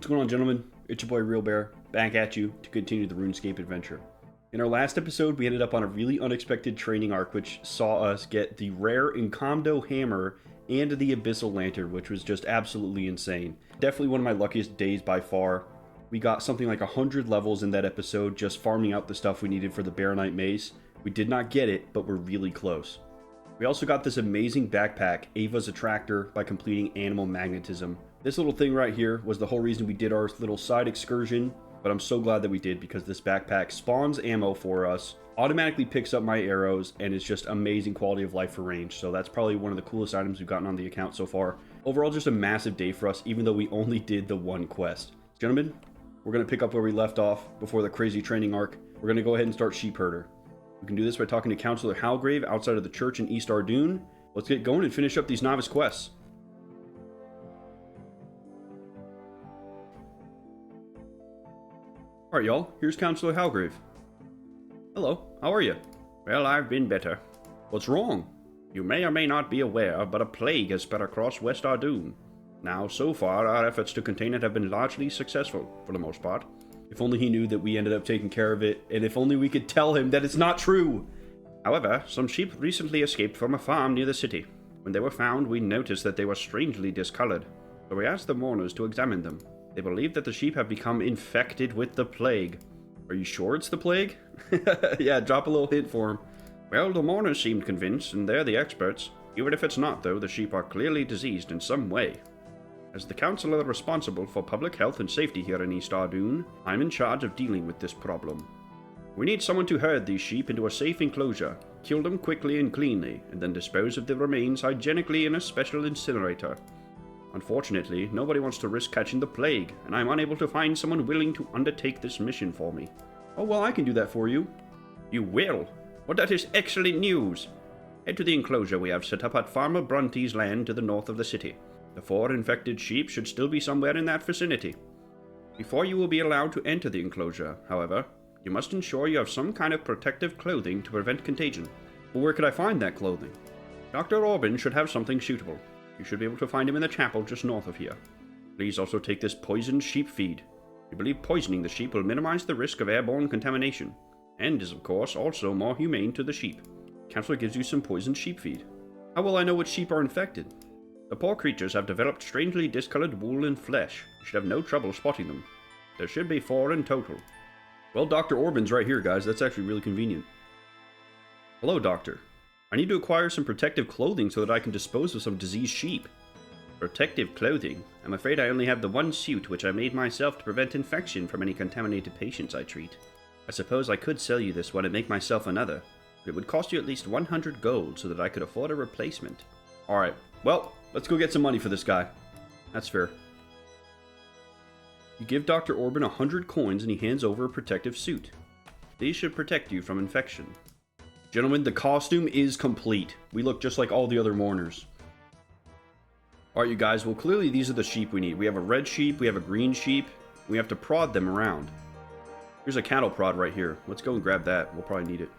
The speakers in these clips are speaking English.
What's going on, gentlemen? It's your boy Real Bear, back at you to continue the RuneScape adventure. In our last episode, we ended up on a really unexpected training arc, which saw us get the rare Incomdo Hammer and the Abyssal Lantern, which was just absolutely insane. Definitely one of my luckiest days by far. We got something like 100 levels in that episode, just farming out the stuff we needed for the Baronite Mace. We did not get it, but we're really close. We also got this amazing backpack, Ava's Attractor, by completing Animal Magnetism. This little thing right here was the whole reason we did our little side excursion, but I'm so glad that we did because this backpack spawns ammo for us, automatically picks up my arrows, and is just amazing quality of life for range. So that's probably one of the coolest items we've gotten on the account so far. Overall, just a massive day for us, even though we only did the one quest. Gentlemen, we're going to pick up where we left off before the crazy training arc. We're going to go ahead and start Sheep Herder. We can do this by talking to Counselor Halgrave outside of the church in East Ardougne. Let's get going and finish up these Novice Quests. Alright, y'all, here's Counselor Halgrave. Hello, how are you? Well, I've been better. What's wrong? You may or may not be aware, but a plague has spread across West Ardougne. Now, so far, our efforts to contain it have been largely successful, for the most part. If only he knew that we ended up taking care of it, and if only we could tell him that it's not true! However, some sheep recently escaped from a farm near the city. When they were found, we noticed that they were strangely discolored, so we asked the mourners to examine them. They believe that the sheep have become infected with the plague. Are you sure it's the plague? Yeah, drop a little hint for him. Well, the mourners seemed convinced, and they're the experts. Even if it's not, though, the sheep are clearly diseased in some way. As the counselor responsible for public health and safety here in East Ardougne, I'm in charge of dealing with this problem. We need someone to herd these sheep into a safe enclosure, kill them quickly and cleanly, and then dispose of the remains hygienically in a special incinerator. Unfortunately, nobody wants to risk catching the plague, and I'm unable to find someone willing to undertake this mission for me. Oh, well, I can do that for you. You will? Well, that is excellent news. Head to the enclosure we have set up at Farmer Brunty's land to the north of the city. The 4 infected sheep should still be somewhere in that vicinity. Before you will be allowed to enter the enclosure, however, you must ensure you have some kind of protective clothing to prevent contagion. Well, where could I find that clothing? Dr. Orban should have something suitable. You should be able to find him in the chapel just north of here. Please also take this poisoned sheep feed. We believe poisoning the sheep will minimize the risk of airborne contamination, and is of course also more humane to the sheep. Counselor gives you some poisoned sheep feed. How will I know which sheep are infected? The poor creatures have developed strangely discolored wool and flesh. You should have no trouble spotting them. There should be 4 in total. Well, Dr. Orban's right here, guys. That's actually really convenient. Hello, Doctor. I need to acquire some protective clothing so that I can dispose of some diseased sheep. Protective clothing? I'm afraid I only have the one suit which I made myself to prevent infection from any contaminated patients I treat. I suppose I could sell you this one and make myself another, but it would cost you at least 100 gold so that I could afford a replacement. Alright, well, let's go get some money for this guy. That's fair. You give Dr. Orban 100 coins and he hands over a protective suit. These should protect you from infection. Gentlemen, the costume is complete. We look just like all the other mourners. Alright, you guys, well, clearly these are the sheep we need. We have a red sheep, we have a green sheep. We have to prod them around. Here's a cattle prod right here. Let's go and grab that. We'll probably need it.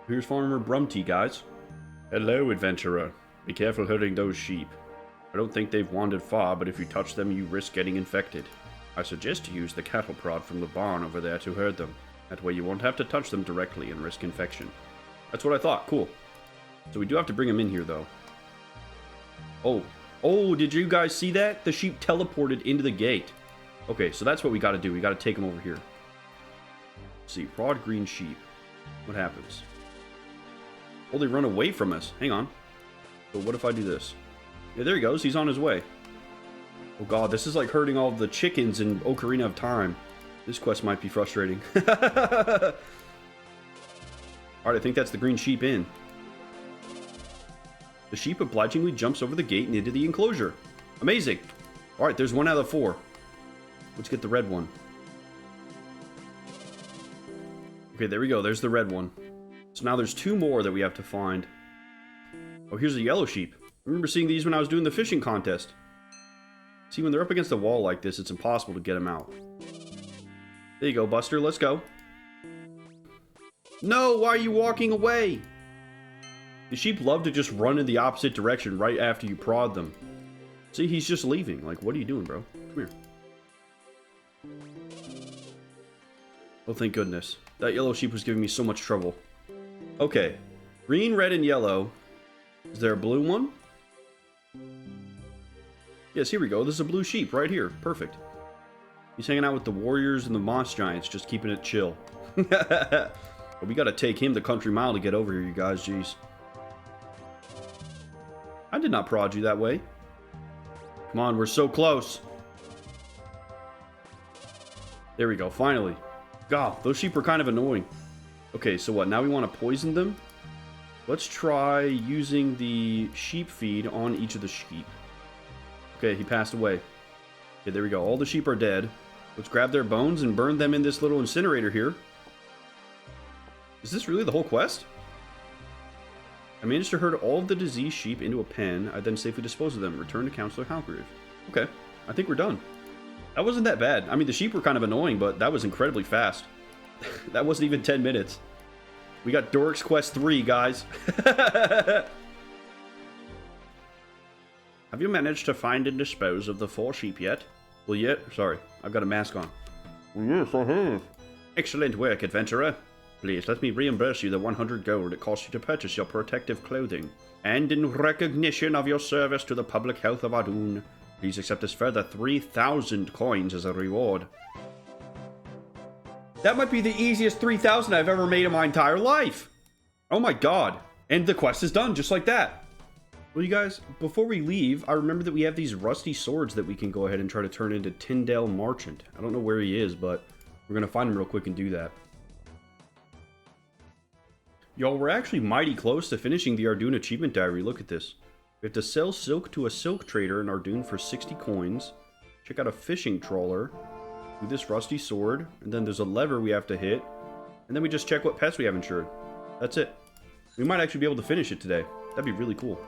Here's Farmer Brunty, guys. Hello, adventurer. Be careful herding those sheep. I don't think they've wandered far, but if you touch them, you risk getting infected. I suggest you use the cattle prod from the barn over there to herd them. That way you won't have to touch them directly and risk infection. That's what I thought. Cool. So we do have to bring them in here, though. Oh, did you guys see that? The sheep teleported into the gate. Okay, so that's what we got to do. We got to take them over here. Let's see, prod green sheep. What happens? Oh, they run away from us. Hang on. So what if I do this? Yeah, there he goes. He's on his way. Oh god, this is like herding all the chickens in Ocarina of Time. This quest might be frustrating. Alright, I think that's the green sheep in. The sheep obligingly jumps over the gate and into the enclosure. Amazing. Alright, there's 1 out of 4. Let's get the red one. Okay, there we go. There's the red one. So now there's 2 more that we have to find. Oh, here's a yellow sheep. I remember seeing these when I was doing the fishing contest. See, when they're up against the wall like this, it's impossible to get them out. There you go, Buster. Let's go. No, why are you walking away? The sheep love to just run in the opposite direction right after you prod them. See, he's just leaving. Like, what are you doing, bro? Come here. Oh, thank goodness. That yellow sheep was giving me so much trouble. Okay. Green, red, and yellow. Is there a blue one? Yes, here we go. There's a blue sheep right here. Perfect. He's hanging out with the warriors and the moss giants, just keeping it chill. But we gotta take him the country mile to get over here, you guys. Jeez. I did not prod you that way. Come on, we're so close. There we go, finally. God, those sheep were kind of annoying. Okay, so what? Now we want to poison them? Let's try using the sheep feed on each of the sheep. Okay, he passed away. Okay, there we go. All the sheep are dead. Let's grab their bones and burn them in this little incinerator here. Is this really the whole quest? I managed to herd all of the diseased sheep into a pen. I then safely disposed of them. Return to Counselor Halgrave. Okay, I think we're done. That wasn't that bad. I mean, the sheep were kind of annoying, but that was incredibly fast. That wasn't even 10 minutes. We got Doric's Quest 3, guys. Have you managed to find and dispose of the 4 sheep yet? Well, yeah. Sorry, I've got a mask on. Yes, I have. Excellent work, adventurer. Please let me reimburse you the 100 gold it cost you to purchase your protective clothing. And in recognition of your service to the public health of Ardougne, please accept this further 3,000 coins as a reward. That might be the easiest 3,000 I've ever made in my entire life. Oh my god. And the quest is done, just like that. Well, you guys, before we leave, I remember that we have these rusty swords that we can go ahead and try to turn into Tyndale Marchant. I don't know where he is, but we're going to find him real quick and do that. Y'all, we're actually mighty close to finishing the Ardougne Achievement Diary. Look at this. We have to sell silk to a silk trader in Ardougne for 60 coins. Check out a fishing trawler. Do this rusty sword. And then there's a lever we have to hit. And then we just check what pets we have insured. That's it. We might actually be able to finish it today. That'd be really cool.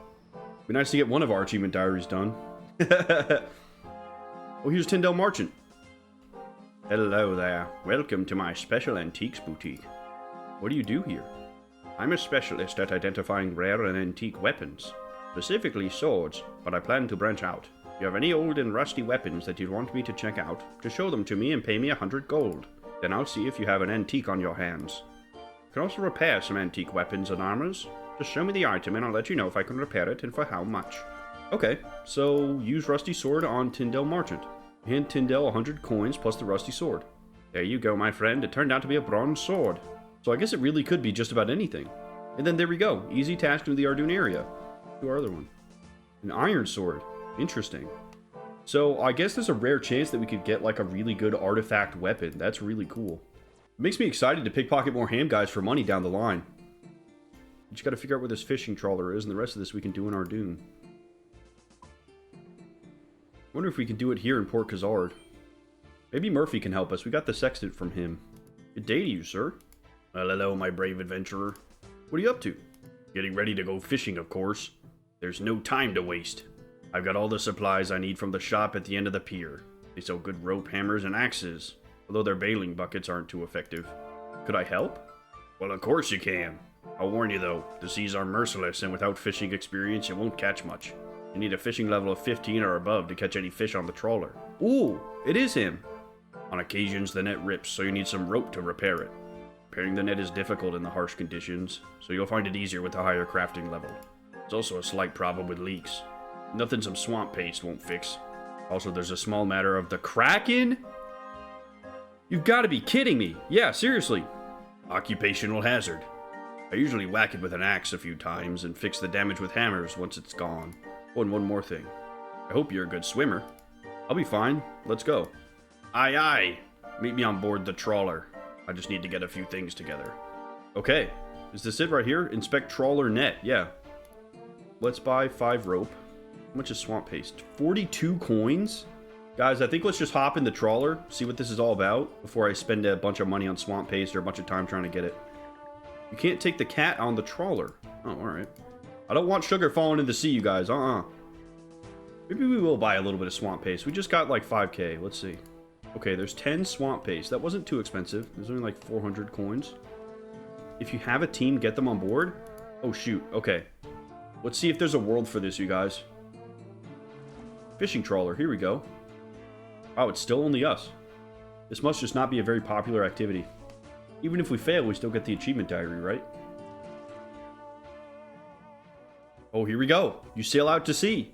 Be nice to get one of our achievement diaries done. Oh, here's Tyndale Marchant. Hello there. Welcome to my special antiques boutique. What do you do here? I'm a specialist at identifying rare and antique weapons, specifically swords, but I plan to branch out. If you have any old and rusty weapons that you'd want me to check out, just show them to me and pay me 100 gold. Then I'll see if you have an antique on your hands. You can also repair some antique weapons and armors. Just show me the item and I'll let you know if I can repair it and for how much. Okay, so use rusty sword on Tyndale Marchant. Hand Tyndale 100 coins plus the rusty sword. There you go, my friend. It turned out to be a bronze sword. So I guess it really could be just about anything. And then there we go. Easy task in the Ardougne area. To our other one. An iron sword. Interesting. So I guess there's a rare chance that we could get like a really good artifact weapon. That's really cool. It makes me excited to pickpocket more ham guys for money down the line. You just gotta figure out where this fishing trawler is, and the rest of this we can do in Ardougne. Wonder if we can do it here in Port Khazard. Maybe Murphy can help us. We got the sextant from him. Good day to you, sir. Well, hello, my brave adventurer. What are you up to? Getting ready to go fishing, of course. There's no time to waste. I've got all the supplies I need from the shop at the end of the pier. They sell good rope, hammers, and axes, although their bailing buckets aren't too effective. Could I help? Well, of course you can. I'll warn you though, the seas are merciless, and without fishing experience, you won't catch much. You need a fishing level of 15 or above to catch any fish on the trawler. Ooh, it is him. On occasions, the net rips, so you need some rope to repair it. Repairing the net is difficult in the harsh conditions, so you'll find it easier with a higher crafting level. There's also a slight problem with leaks. Nothing some swamp paste won't fix. Also, there's a small matter of the Kraken? You've got to be kidding me. Yeah, seriously. occupational hazard. I usually whack it with an axe a few times and fix the damage with hammers once it's gone. Oh, and one more thing. I hope you're a good swimmer. I'll be fine. Let's go. Aye, aye. Meet me on board the trawler. I just need to get a few things together. Okay. Is this it right here? Inspect trawler net. Yeah. Let's buy 5 rope. How much is swamp paste? 42 coins? Guys, I think let's just hop in the trawler, see what this is all about, before I spend a bunch of money on swamp paste or a bunch of time trying to get it. You can't take the cat on the trawler. Oh, alright. I don't want sugar falling in the sea, you guys. Maybe we will buy a little bit of swamp paste. We just got like 5k. Let's see. Okay, there's 10 swamp paste. That wasn't too expensive. There's only like 400 coins. If you have a team, get them on board. Oh, shoot. Okay. Let's see if there's a world for this, you guys. Fishing trawler, here we go. Wow, it's still only us. This must just not be a very popular activity. Even if we fail, we still get the achievement diary, right? Oh, here we go. You sail out to sea.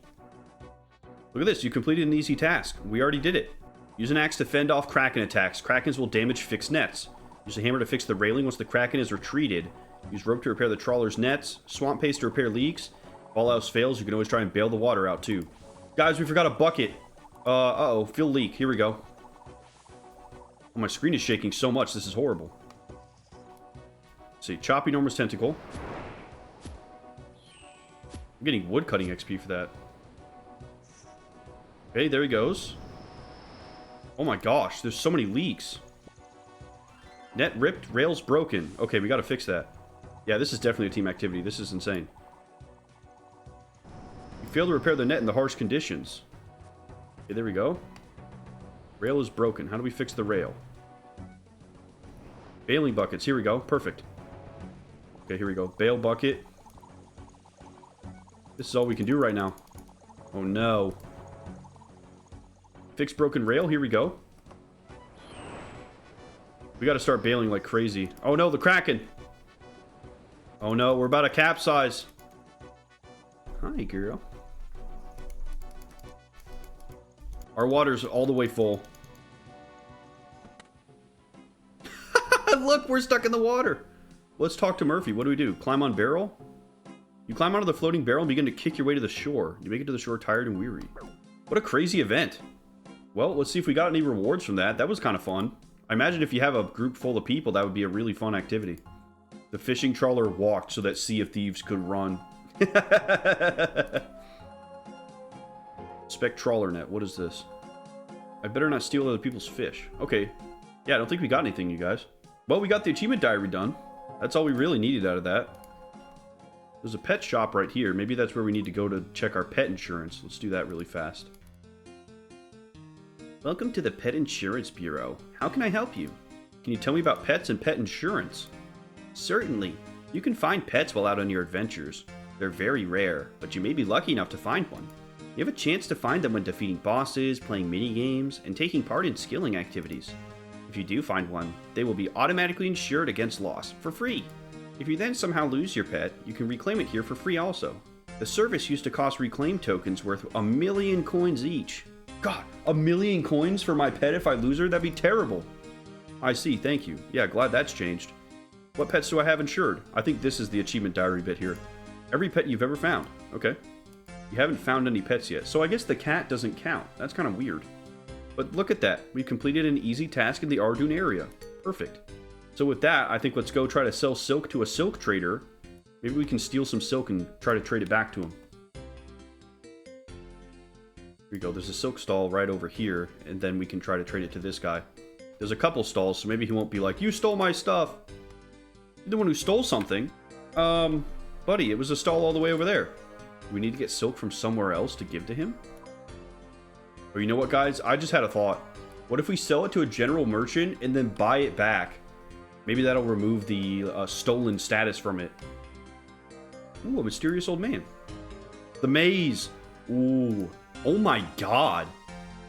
Look at this. You completed an easy task. We already did it. Use an axe to fend off kraken attacks. Krakens will damage fixed nets. Use a hammer to fix the railing once the kraken is retreated. Use rope to repair the trawler's nets. Swamp paste to repair leaks. If all else fails, you can always try and bail the water out too. Guys, we forgot a bucket. Uh-oh. Fill leak. Here we go. Oh, my screen is shaking so much. This is horrible. Let's see. Chop enormous tentacle. I'm getting wood cutting XP for that. Okay, there he goes. Oh my gosh, there's so many leaks. Net ripped, rails broken. Okay, we gotta fix that. Yeah, this is definitely a team activity. This is insane. You failed to repair the net in the harsh conditions. Okay, there we go. Rail is broken. How do we fix the rail? Bailing buckets. Here we go. Perfect. Okay, here we go. Bail bucket. This is all we can do right now. Oh no. Fix broken rail. Here we go. We gotta start bailing like crazy. Oh no, the Kraken. Oh no, we're about to capsize. Hi, girl. Our water's all the way full. Look, we're stuck in the water. Let's talk to Murphy. What do we do? Climb on barrel? You climb onto the floating barrel and begin to kick your way to the shore. You make it to the shore tired and weary. What a crazy event. Well, let's see if we got any rewards from that. That was kind of fun. I imagine if you have a group full of people, that would be a really fun activity. The fishing trawler walked so that Sea of Thieves could run. Spec trawler net. What is this? I better not steal other people's fish. Okay. Yeah, I don't think we got anything, you guys. Well, we got the achievement diary done. That's all we really needed out of that. There's a pet shop right here. Maybe that's where we need to go to check our pet insurance. Let's do that really fast. Welcome to the Pet Insurance Bureau. How can I help you? Can you tell me about pets and pet insurance? Certainly. You can find pets while out on your adventures. They're very rare, but you may be lucky enough to find one. You have a chance to find them when defeating bosses, playing mini-games, and taking part in skilling activities. If you do find one, they will be automatically insured against loss, for free. If you then somehow lose your pet, you can reclaim it here for free also. The service used to cost reclaim tokens worth 1,000,000 coins each. God, 1,000,000 coins for my pet if I lose her? That'd be terrible. I see, thank you. Yeah, glad that's changed. What pets do I have insured? I think this is the achievement diary bit here. Every pet you've ever found. Okay. You haven't found any pets yet, so I guess the cat doesn't count. That's kind of weird. But look at that. We completed an easy task in the Ardougne area. Perfect. So with that, I think let's go try to sell silk to a silk trader. Maybe we can steal some silk and try to trade it back to him. Here we go. There's a silk stall right over here, and then we can try to trade it to this guy. There's a couple stalls, so maybe he won't be like, you stole my stuff. You're the one who stole something. Buddy, it was a stall all the way over there. Do we need to get silk from somewhere else to give to him? Or you know what, guys? I just had a thought. What if we sell it to a general merchant and then buy it back? Maybe that'll remove the stolen status from it. Ooh, a mysterious old man. The maze. Ooh. Oh my god.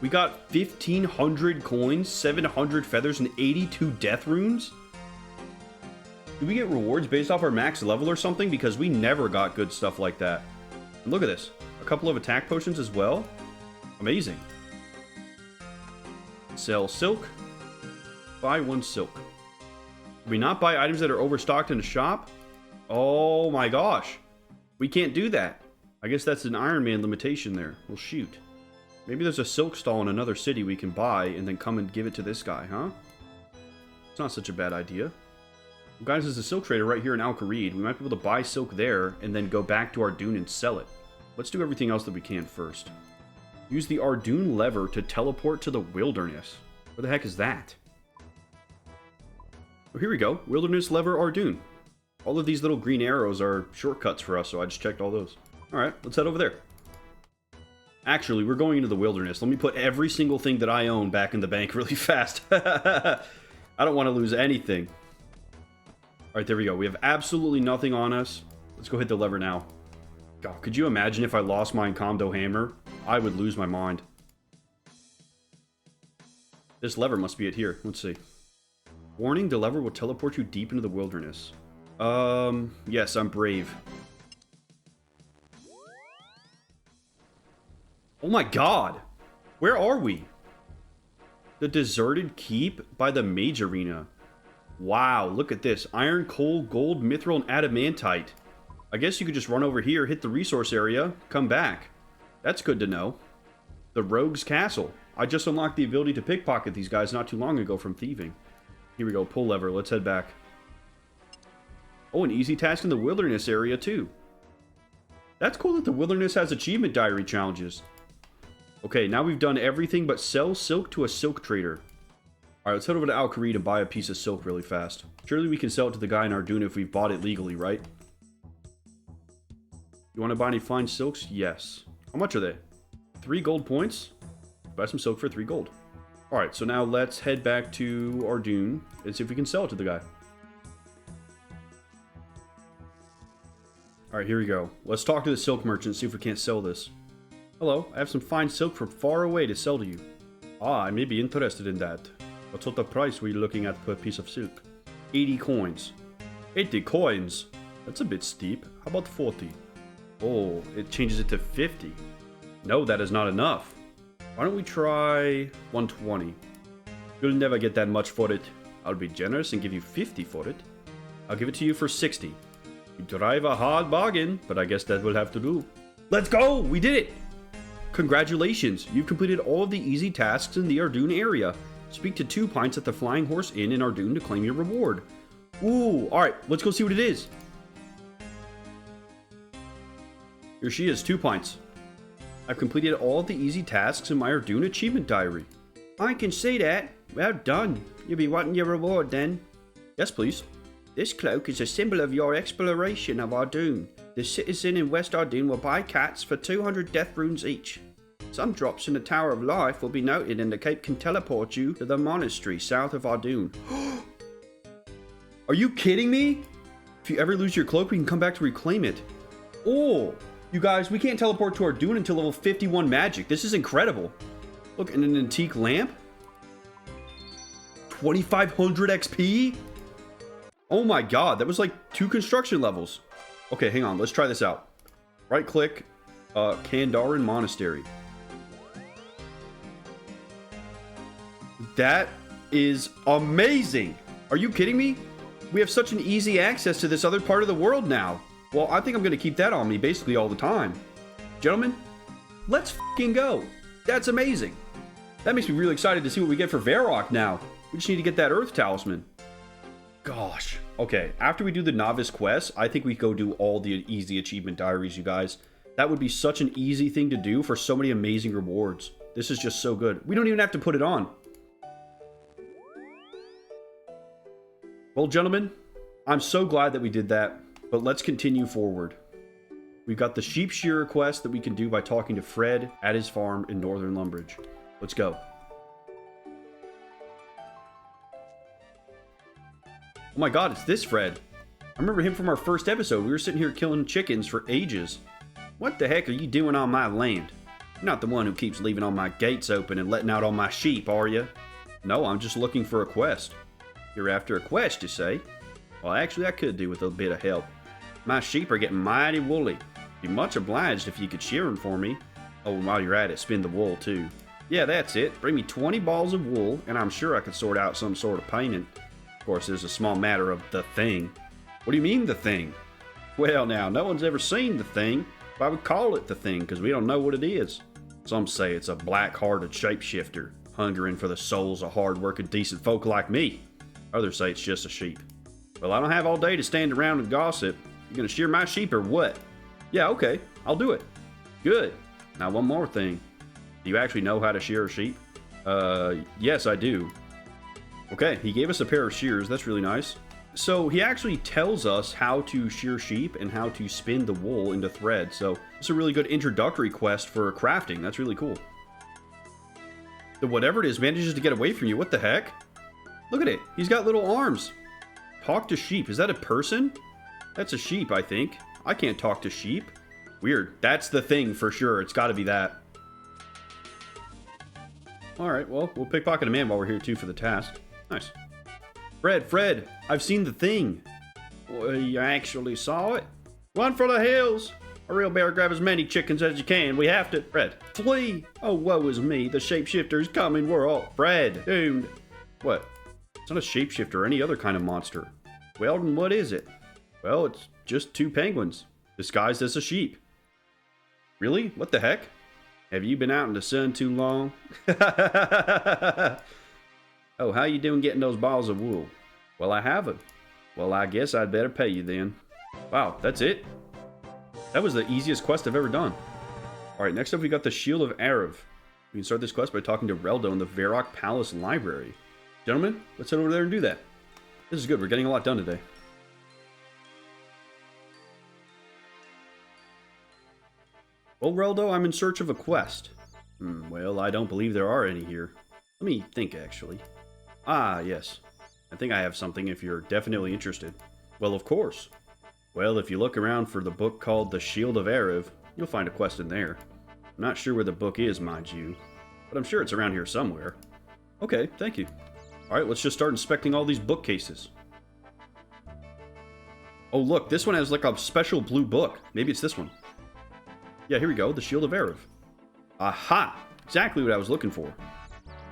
We got 1,500 coins, 700 feathers, and 82 death runes? Do we get rewards based off our max level or something? Because we never got good stuff like that. And look at this. A couple of attack potions as well. Amazing. Sell silk. Buy 1 silk. Can we not buy items that are overstocked in a shop? Oh my gosh. We can't do that. I guess that's an Ironman limitation there. Well, shoot. Maybe there's a silk stall in another city we can buy and then come and give it to this guy, huh? It's not such a bad idea. Well, guys, there's a silk trader right here in Alchemy. We might be able to buy silk there and then go back to Ardougne and sell it. Let's do everything else that we can first. Use the Ardougne lever to teleport to the wilderness. Where the heck is that? Oh, here we go. Wilderness lever Ardougne. All of these little green arrows are shortcuts for us, so I just checked all those. Alright, let's head over there. Actually, we're going into the wilderness. Let me put every single thing that I own back in the bank really fast. I don't want to lose anything. Alright, there we go. We have absolutely nothing on us. Let's go hit the lever now. God, could you imagine if I lost my Encondo hammer? I would lose my mind. This lever must be it here. Let's see. Warning, the lever will teleport you deep into the wilderness. Yes, I'm brave. Oh my god! Where are we? The deserted keep by the mage arena. Wow, look at this. Iron, coal, gold, mithril, and adamantite. I guess you could just run over here, hit the resource area, come back. That's good to know. The Rogue's Castle. I just unlocked the ability to pickpocket these guys not too long ago from thieving. Here we go, pull lever, let's head back. Oh, an easy task in the wilderness area too. That's cool that the wilderness has achievement diary challenges. Okay, now we've done everything but sell silk to a silk trader. Alright, let's head over to Alchemy to buy a piece of silk really fast. Surely we can sell it to the guy in Ardougne if we've bought it legally, right? You want to buy any fine silks? Yes. How much are they? 3 gold points? Buy some silk for 3 gold. Alright, so now let's head back to Ardougne and see if we can sell it to the guy. Alright, here we go. Let's talk to the silk merchant and see if we can't sell this. Hello, I have some fine silk from far away to sell to you. Ah, I may be interested in that. What sort of price were you looking at per piece of silk? 80 coins. 80 coins? That's a bit steep. How about 40? Oh, it changes it to 50. No, that is not enough. Why don't we try 120? You'll never get that much for it. I'll be generous and give you 50 for it. I'll give it to you for 60. You drive a hard bargain, but I guess that will have to do. Let's go! We did it! Congratulations! You've completed all of the easy tasks in the Ardougne area. Speak to 2 pints at the Flying Horse Inn in Ardougne to claim your reward. Ooh, alright, let's go see what it is. Here she is, 2 pints. I've completed all of the easy tasks in my Ardougne Achievement Diary. I can see that. Well done. You'll be wanting your reward then. Yes, please. This cloak is a symbol of your exploration of Ardougne. The citizen in West Ardougne will buy cats for 200 death runes each. Some drops in the Tower of Life will be noted and the cape can teleport you to the monastery south of Ardougne. Are you kidding me? If you ever lose your cloak, we can come back to reclaim it. Oh, you guys, we can't teleport to Ardougne until level 51 magic. This is incredible. Look, and an antique lamp. 2500 XP? Oh my god, that was like 2 construction levels. Okay, hang on, let's try this out. Right click, Kandarin Monastery. That is amazing! Are you kidding me? We have such an easy access to this other part of the world now. Well, I think I'm gonna keep that on me basically all the time. Gentlemen, let's f***ing go. That's amazing. That makes me really excited to see what we get for Varrock now. We just need to get that Earth Talisman. Gosh. Okay, after we do the Novice Quests, I think we go do all the easy achievement diaries, you guys. That would be such an easy thing to do for so many amazing rewards. This is just so good. We don't even have to put it on. Well, gentlemen, I'm so glad that we did that, but let's continue forward. We've got the Sheep Shearer quest that we can do by talking to Fred at his farm in Northern Lumbridge. Let's go. Oh my god, it's this Fred. I remember him from our first episode. We were sitting here killing chickens for ages. What the heck are you doing on my land? You're not the one who keeps leaving all my gates open and letting out all my sheep, are you? No, I'm just looking for a quest. You're after a quest, you say? Well, actually, I could do with a bit of help. My sheep are getting mighty woolly. Be much obliged if you could shear them for me. Oh, and while you're at it, spin the wool, too. Yeah, that's it. Bring me 20 balls of wool, and I'm sure I could sort out some sort of payment. Of course, there's a small matter of the thing. What do you mean, the thing? Well, now, no one's ever seen the thing, but I would call it the thing, because we don't know what it is. Some say it's a black-hearted shapeshifter, hungering for the souls of hard-working, decent folk like me. Others say it's just a sheep. Well, I don't have all day to stand around and gossip. You gonna shear my sheep or what? Yeah, okay, I'll do it. Good. Now, one more thing. Do you actually know how to shear a sheep? Yes, I do. Okay, he gave us a pair of shears. That's really nice. So he actually tells us how to shear sheep and how to spin the wool into thread. So it's a really good introductory quest for crafting. That's really cool. The whatever it is manages to get away from you. What the heck? Look at it. He's got little arms. Talk to sheep. Is that a person? That's a sheep, I think. I can't talk to sheep. Weird. That's the thing for sure. It's got to be that. Alright, well, we'll pickpocket a man while we're here too for the task. Nice. Fred, I've seen the thing. Well, you actually saw it? Run for the hills! A real bear, grab as many chickens as you can. We have to... Fred. Flee! Oh, woe is me. The shapeshifter's coming. We're all... Fred! doomed. What? It's not a shapeshifter or any other kind of monster. Well, then what is it? Well, it's just two penguins, disguised as a sheep. Really? What the heck? Have you been out in the sun too long? Oh, how you doing getting those balls of wool? Well, I haven't. Well, I guess I'd better pay you then. Wow, that's it? That was the easiest quest I've ever done. Alright, next up we got the Shield of Arrav. We can start this quest by talking to Reldo in the Varrock Palace Library. Gentlemen, let's head over there and do that. This is good, we're getting a lot done today. Well, Reldo, I'm in search of a quest. Well, I don't believe there are any here. Let me think, actually. Ah, yes. I think I have something if you're definitely interested. Well, of course. Well, if you look around for the book called The Shield of Arrav, you'll find a quest in there. I'm not sure where the book is, mind you, but I'm sure it's around here somewhere. Okay, thank you. Alright, let's just start inspecting all these bookcases. Oh look, this one has like a special blue book. Maybe it's this one. Yeah, here we go, The Shield of Arrav. Aha! Exactly what I was looking for.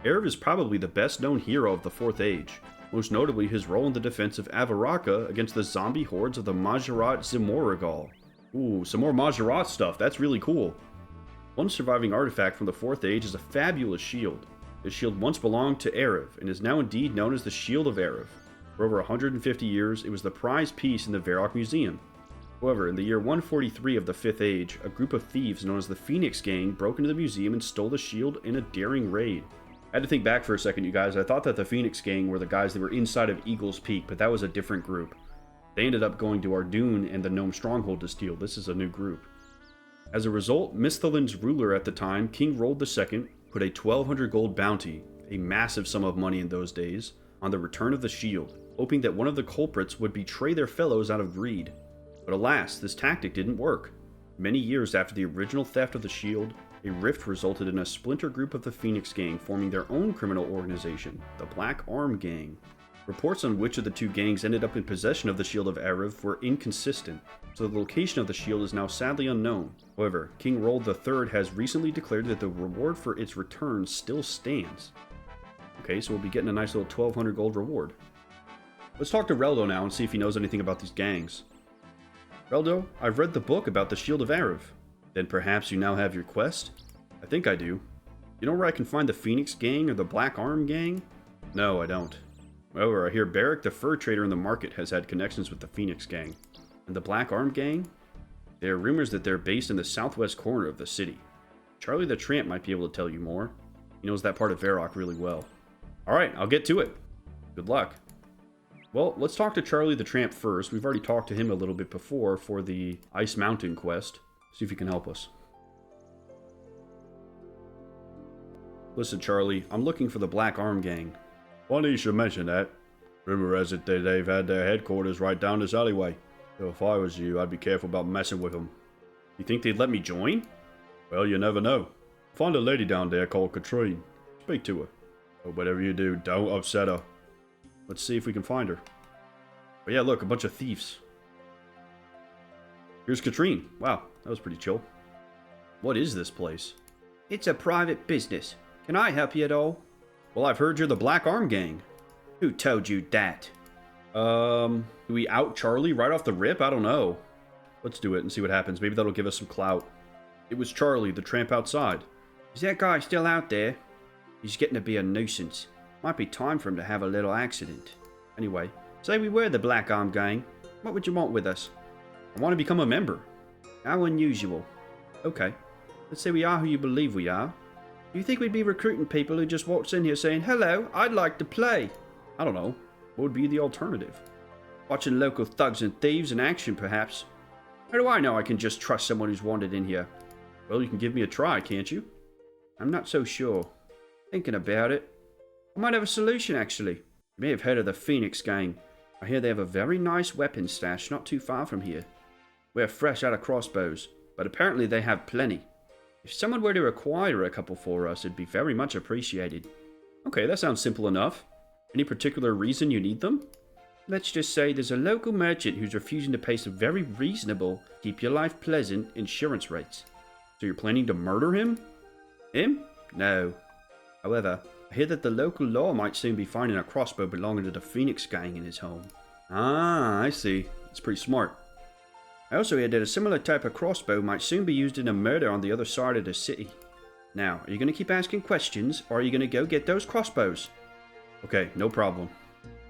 Arrav is probably the best known hero of the Fourth Age, most notably his role in the defense of Avaraka against the zombie hordes of the Majorat Zimorigal. Ooh, some more Majorat stuff, that's really cool. One surviving artifact from the Fourth Age is a fabulous shield. This shield once belonged to Arrav, and is now indeed known as the Shield of Arrav. For over 150 years, it was the prized piece in the Varrock Museum. However, in the year 143 of the Fifth Age, a group of thieves known as the Phoenix Gang broke into the museum and stole the shield in a daring raid. I had to think back for a second, you guys. I thought that the Phoenix Gang were the guys that were inside of Eagle's Peak, but that was a different group. They ended up going to Ardougne and the Gnome Stronghold to steal. This is a new group. As a result, Misthalin's ruler at the time, King Rold II, put a 1,200 gold bounty, a massive sum of money in those days, on the return of the shield, hoping that one of the culprits would betray their fellows out of greed. But alas, this tactic didn't work. Many years after the original theft of the shield, a rift resulted in a splinter group of the Phoenix Gang forming their own criminal organization, the Black Arm Gang. Reports on which of the two gangs ended up in possession of the Shield of Arrav were inconsistent, so the location of the shield is now sadly unknown. However, King Rold III has recently declared that the reward for its return still stands. Okay, so we'll be getting a nice little 1,200 gold reward. Let's talk to Reldo now and see if he knows anything about these gangs. Reldo, I've read the book about the Shield of Arrav. Then perhaps you now have your quest? I think I do. You know where I can find the Phoenix Gang or the Black Arm Gang? No, I don't. However, I hear Barrick the fur trader in the market has had connections with the Phoenix Gang. And the Black Arm Gang? There are rumors that they're based in the southwest corner of the city. Charlie the Tramp might be able to tell you more. He knows that part of Varrock really well. Alright, I'll get to it. Good luck. Well, let's talk to Charlie the Tramp first. We've already talked to him a little bit before for the Ice Mountain quest. See if he can help us. Listen, Charlie, I'm looking for the Black Arm Gang. Funny you should mention that. Rumor has it that they've had their headquarters right down this alleyway. So if I was you, I'd be careful about messing with them. You think they'd let me join? Well, you never know. Find a lady down there called Katrine. Speak to her. But whatever you do, don't upset her. Let's see if we can find her. But yeah, look, a bunch of thieves. Here's Katrine. Wow, that was pretty chill. What is this place? It's a private business. Can I help you at all? Well, I've heard you're the Black Arm Gang. Who told you that? Do we out Charlie right off the rip? I don't know. Let's do it and see what happens. Maybe that'll give us some clout. It was Charlie, the tramp outside. Is that guy still out there? He's getting to be a nuisance. Might be time for him to have a little accident. Anyway, say we were the Black Arm Gang. What would you want with us? I want to become a member. How unusual. Okay. Let's say we are who you believe we are. Do you think we'd be recruiting people who just walks in here saying, "Hello, I'd like to play"? I don't know. What would be the alternative? Watching local thugs and thieves in action, perhaps. How do I know I can just trust someone who's wanted in here? Well, you can give me a try, can't you? I'm not so sure. Thinking about it. I might have a solution, actually. You may have heard of the Phoenix Gang. I hear they have a very nice weapon stash not too far from here. We're fresh out of crossbows, but apparently they have plenty. If someone were to acquire a couple for us, it'd be very much appreciated. Okay, that sounds simple enough. Any particular reason you need them? Let's just say there's a local merchant who's refusing to pay some very reasonable, keep your life pleasant insurance rates. So you're planning to murder him? Him? No. However, I hear that the local law might soon be finding a crossbow belonging to the Phoenix gang in his home. Ah, I see. It's pretty smart. I also hear that a similar type of crossbow might soon be used in a murder on the other side of the city. Now, are you going to keep asking questions, or are you going to go get those crossbows? Okay, no problem.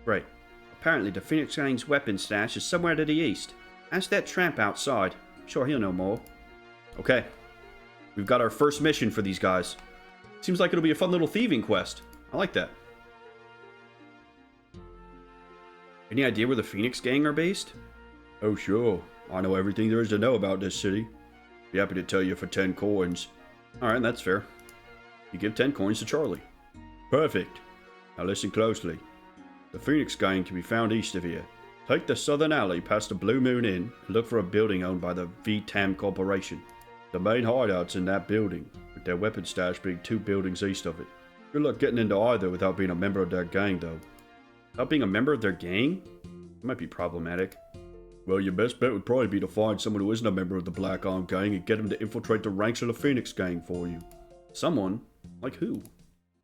Great. Apparently, the Phoenix gang's weapon stash is somewhere to the east. Ask that tramp outside. Sure, he'll know more. Okay. We've got our first mission for these guys. Seems like it'll be a fun little thieving quest. I like that. Any idea where the Phoenix gang are based? Oh, sure. I know everything there is to know about this city. Be happy to tell you for 10 coins. Alright, that's fair. You give 10 coins to Charlie. Perfect. Now listen closely. The Phoenix gang can be found east of here. Take the southern alley past the Blue Moon Inn and look for a building owned by the VTAM Corporation. The main hideout's in that building, with their weapon stash being 2 buildings east of it. Good luck getting into either without being a member of their gang, though. Without being a member of their gang? That might be problematic. Well, your best bet would probably be to find someone who isn't a member of the Black Arm gang and get them to infiltrate the ranks of the Phoenix gang for you. Someone? Like who?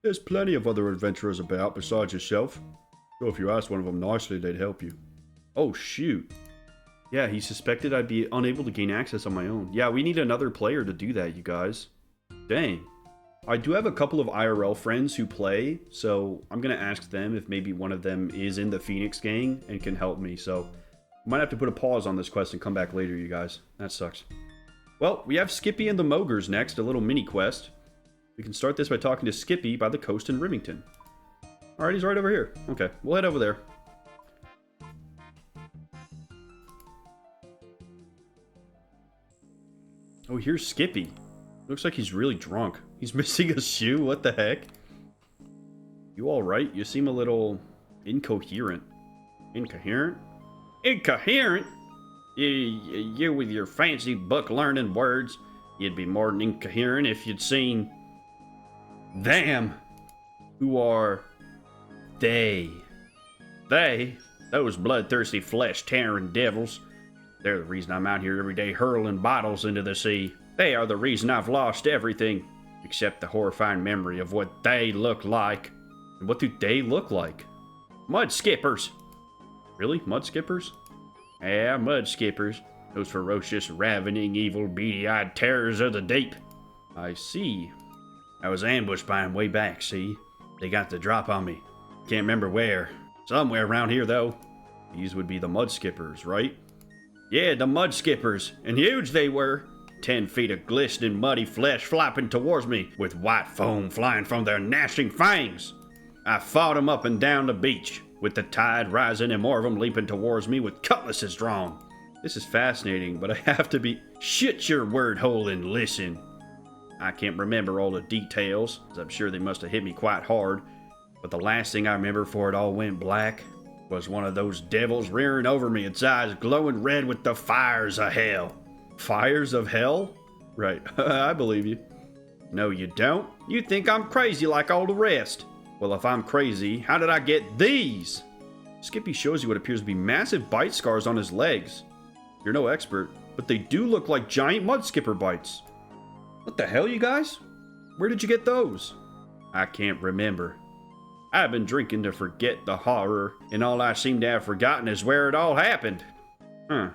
There's plenty of other adventurers about besides yourself. So if you asked one of them nicely, they'd help you. Oh, shoot. Yeah, he suspected I'd be unable to gain access on my own. Yeah, we need another player to do that, you guys. Dang. I do have a couple of IRL friends who play, so I'm going to ask them if maybe one of them is in the Phoenix gang and can help me, so might have to put a pause on this quest and come back later, you guys. That sucks. Well, we have Skippy and the Mogres next, a little mini quest. We can start this by talking to Skippy by the coast in Remington. Alright, he's right over here. Okay, we'll head over there. Oh, here's Skippy. Looks like he's really drunk. He's missing a shoe, what the heck? You alright? You seem a little incoherent. Incoherent? Incoherent? You with your fancy book-learning words. You'd be more than incoherent if you'd seen... Them! Who are... they? They? Those bloodthirsty flesh-tearing devils. They're the reason I'm out here every day hurling bottles into the sea. They are the reason I've lost everything, except the horrifying memory of what they look like. And what do they look like? Mud skippers. Really? Mud skippers? Yeah, mud skippers. Those ferocious, ravening, evil, beady-eyed terrors of the deep. I see. I was ambushed by them way back, see? They got the drop on me. Can't remember where. Somewhere around here, though. These would be the mud skippers, right? Yeah, the mud skippers. And huge they were. 10 feet of glistening, muddy flesh flopping towards me, with white foam flying from their gnashing fangs. I fought them up and down the beach, with the tide rising and more of them leaping towards me with cutlasses drawn. This is fascinating, but I have to be... Shut your word hole and listen. I can't remember all the details, as I'm sure they must have hit me quite hard, but the last thing I remember before it all went black was one of those devils rearing over me, its eyes glowing red with the fires of hell. Fires of hell? Right, I believe you. No, you don't. You think I'm crazy like all the rest. Well, if I'm crazy, how did I get these? Skippy shows you what appears to be massive bite scars on his legs. You're no expert, but they do look like giant mud skipper bites. What the hell, you guys? Where did you get those? I can't remember. I've been drinking to forget the horror, and all I seem to have forgotten is where it all happened. Huh.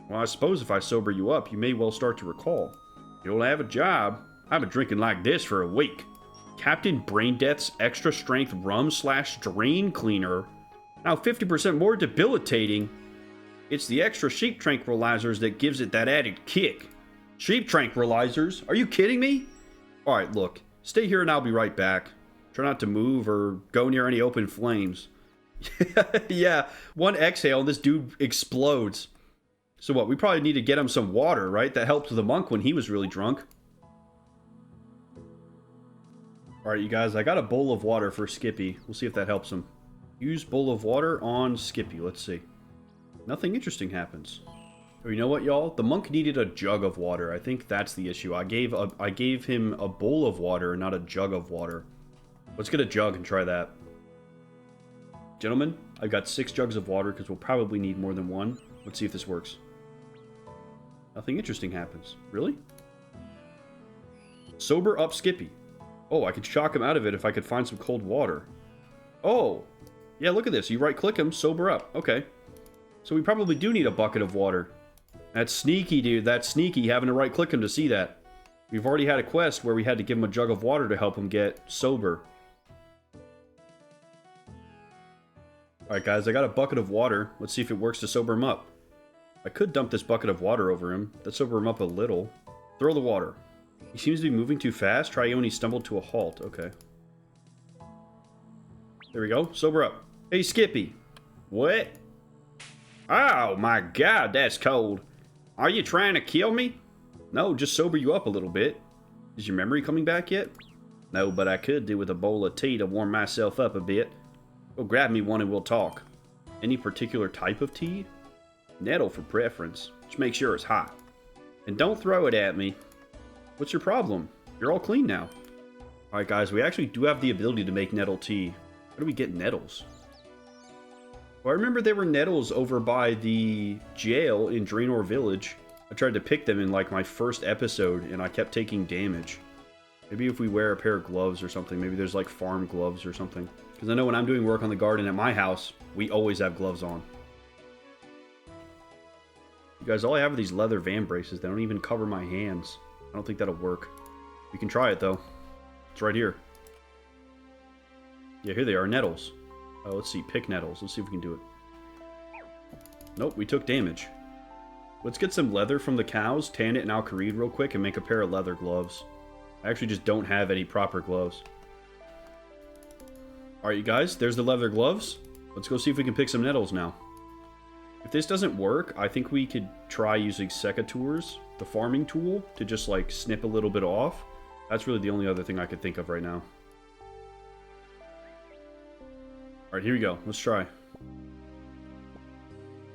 Well, I suppose if I sober you up, you may well start to recall. You'll have a job. I've been drinking like this for a week. Captain Braindeath's extra strength rum/drain cleaner. Now 50% more debilitating. It's the extra sheep tranquilizers that gives it that added kick. Sheep tranquilizers? Are you kidding me? Alright, look. Stay here and I'll be right back. Try not to move or go near any open flames. Yeah, one exhale and this dude explodes. So what, we probably need to get him some water, right? That helped the monk when he was really drunk. Alright, you guys, I got a bowl of water for Skippy. We'll see if that helps him. Use bowl of water on Skippy. Let's see. Nothing interesting happens. Oh, you know what, y'all? The monk needed a jug of water. I think that's the issue. I gave him a bowl of water, not a jug of water. Let's get a jug and try that. Gentlemen, I've got 6 jugs of water because we'll probably need more than one. Let's see if this works. Nothing interesting happens. Really? Sober up Skippy. Oh, I could shock him out of it if I could find some cold water. Oh! Yeah, look at this. You right-click him, sober up. Okay. So we probably do need a bucket of water. That's sneaky, dude. That's sneaky, having to right-click him to see that. We've already had a quest where we had to give him a jug of water to help him get sober. Alright, guys. I got a bucket of water. Let's see if it works to sober him up. I could dump this bucket of water over him. That'd sober him up a little. Throw the water. He seems to be moving too fast. Try when he stumbled to a halt. Okay. There we go. Sober up. Hey, Skippy. What? Oh, my God, that's cold. Are you trying to kill me? No, just sober you up a little bit. Is your memory coming back yet? No, but I could do with a bowl of tea to warm myself up a bit. Go grab me one and we'll talk. Any particular type of tea? Nettle for preference. Just make sure it's hot. And don't throw it at me. What's your problem? You're all clean now. Alright guys, we actually do have the ability to make nettle tea. How do we get nettles? Well, I remember there were nettles over by the jail in Draenor Village. I tried to pick them in like my first episode and I kept taking damage. Maybe if we wear a pair of gloves or something, maybe there's like farm gloves or something. Because I know when I'm doing work on the garden at my house, we always have gloves on. You guys, all I have are these leather van braces. They don't even cover my hands. I don't think that'll work. We can try it though. It's right here. Yeah, here they are, nettles. Let's see, pick nettles. Let's see if we can do it. Nope, we took damage. Let's get some leather from the cows, tan it in Alchemy real quick, and make a pair of leather gloves. I actually just don't have any proper gloves. Alright, you guys, there's the leather gloves. Let's go see if we can pick some nettles now. If this doesn't work, I think we could try using secateurs, the farming tool, to just like snip a little bit off. That's really the only other thing I could think of right now. Alright, here we go. Let's try.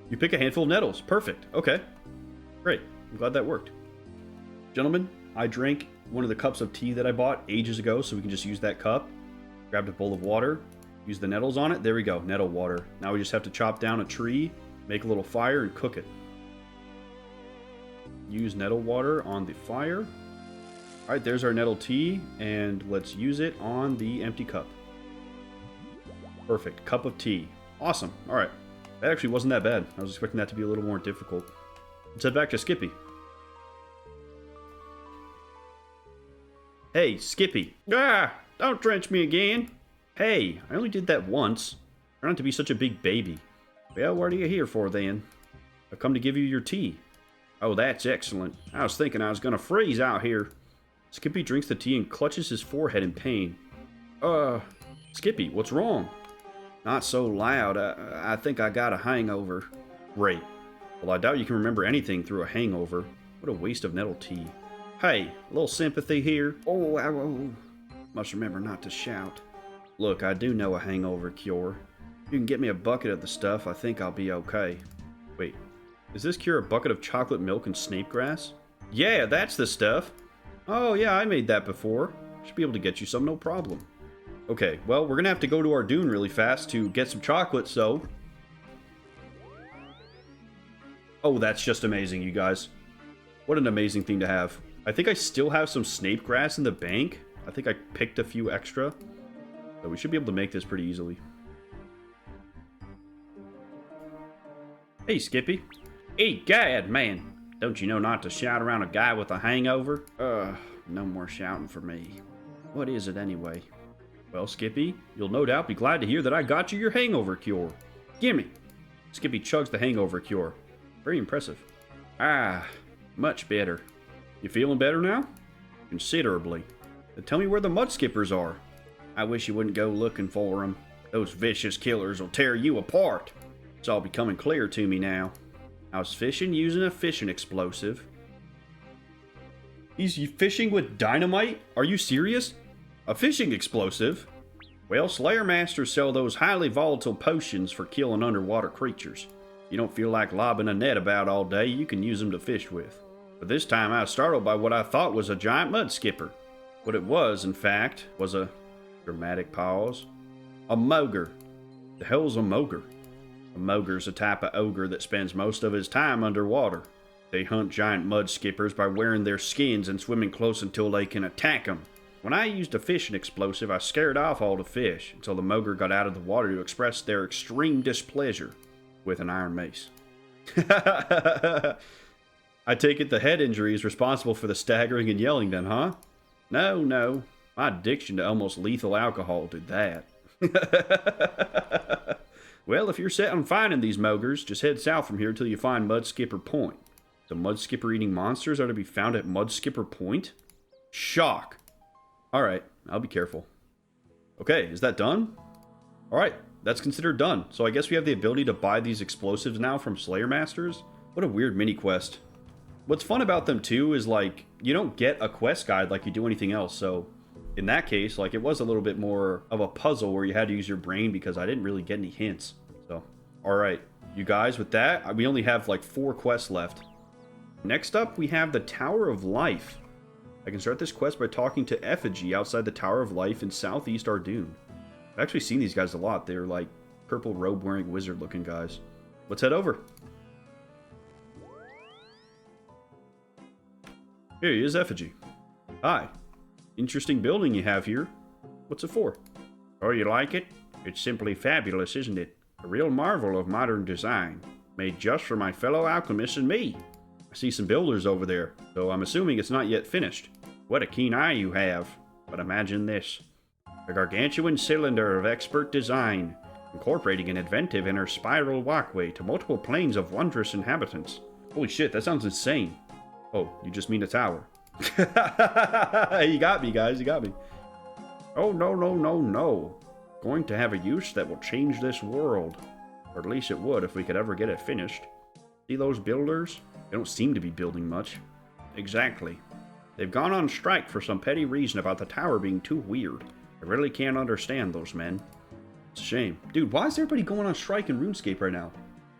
You pick a handful of nettles. Perfect. Okay. Great. I'm glad that worked. Gentlemen, I drank one of the cups of tea that I bought ages ago, so we can just use that cup. Grabbed a bowl of water. Use the nettles on it. There we go. Nettle water. Now we just have to chop down a tree, make a little fire, and cook it. Use nettle water on the fire. Alright, there's our nettle tea, and let's use it on the empty cup. Perfect. Cup of tea. Awesome. Alright. That actually wasn't that bad. I was expecting that to be a little more difficult. Let's head back to Skippy. Hey, Skippy. Ah! Don't drench me again. Hey, I only did that once. Try not to be such a big baby. Well, what are you here for then? I've come to give you your tea. Oh, that's excellent. I was thinking I was gonna freeze out here. Skippy drinks the tea and clutches his forehead in pain. Skippy, what's wrong? Not so loud. I think I got a hangover. Great. Well, I doubt you can remember anything through a hangover. What a waste of nettle tea. Hey, a little sympathy here. Oh. Must remember not to shout. Look, I do know a hangover cure. If you can get me a bucket of the stuff, I think I'll be okay. Wait, is this cure a bucket of chocolate milk and snape grass? Yeah, that's the stuff. Oh yeah, I made that before. Should be able to get you some, no problem. Okay, well, we're gonna have to go to Ardougne really fast to get some chocolate, so... Oh, that's just amazing, you guys. What an amazing thing to have. I think I still have some snape grass in the bank. I think I picked a few extra. So we should be able to make this pretty easily. Hey, Skippy. Hey, gad, man. Don't you know not to shout around a guy with a hangover? No more shouting for me. What is it anyway? Well, Skippy, you'll no doubt be glad to hear that I got you your hangover cure. Gimme. Skippy chugs the hangover cure. Very impressive. Ah, much better. You feeling better now? Considerably. Then tell me where the mud skippers are. I wish you wouldn't go looking for them. Those vicious killers will tear you apart. It's all becoming clear to me now. I was fishing using a fishing explosive. He's fishing with dynamite? Are you serious? A fishing explosive? Well, Slayer Masters sell those highly volatile potions for killing underwater creatures. You don't feel like lobbing a net about all day, you can use them to fish with. But this time I was startled by what I thought was a giant mud skipper. What it was, in fact, was a dramatic pause. A mogre. The hell's a mogre? A mogre's a type of ogre that spends most of his time underwater. They hunt giant mud skippers by wearing their skins and swimming close until they can attack them. When I used a fishing explosive, I scared off all the fish until the mogre got out of the water to express their extreme displeasure with an iron mace. I take it the head injury is responsible for the staggering and yelling then, huh? No. My addiction to almost lethal alcohol did that. Well, if you're set on finding these mogres, just head south from here till you find Mud Skipper Point. The mud skipper eating monsters are to be found at Mud Skipper Point? Shock. Alright, I'll be careful. Okay, is that done? Alright, that's considered done. So I guess we have the ability to buy these explosives now from Slayer Masters? What a weird mini quest. What's fun about them too is like, you don't get a quest guide like you do anything else, so in that case, like it was a little bit more of a puzzle where you had to use your brain because I didn't really get any hints. So, alright, you guys, with that, we only have like 4 quests left. Next up, we have the Tower of Life. I can start this quest by talking to Effigy outside the Tower of Life in southeast Ardougne. I've actually seen these guys a lot. They're like purple robe wearing wizard looking guys. Let's head over. Here he is, Effigy. Hi. Interesting building you have here. What's it for? Oh, you like it? It's simply fabulous, isn't it? A real marvel of modern design. Made just for my fellow alchemists and me. I see some builders over there, though I'm assuming it's not yet finished. What a keen eye you have. But imagine this. A gargantuan cylinder of expert design, incorporating an inventive inner spiral walkway to multiple planes of wondrous inhabitants. Holy shit, that sounds insane. Oh, you just mean a tower. You got me, guys, you got me. Oh, no. Going to have a use that will change this world. Or at least it would if we could ever get it finished. See those builders? They don't seem to be building much. Exactly. They've gone on strike for some petty reason about the tower being too weird. I really can't understand those men. It's a shame. Dude, why is everybody going on strike in RuneScape right now?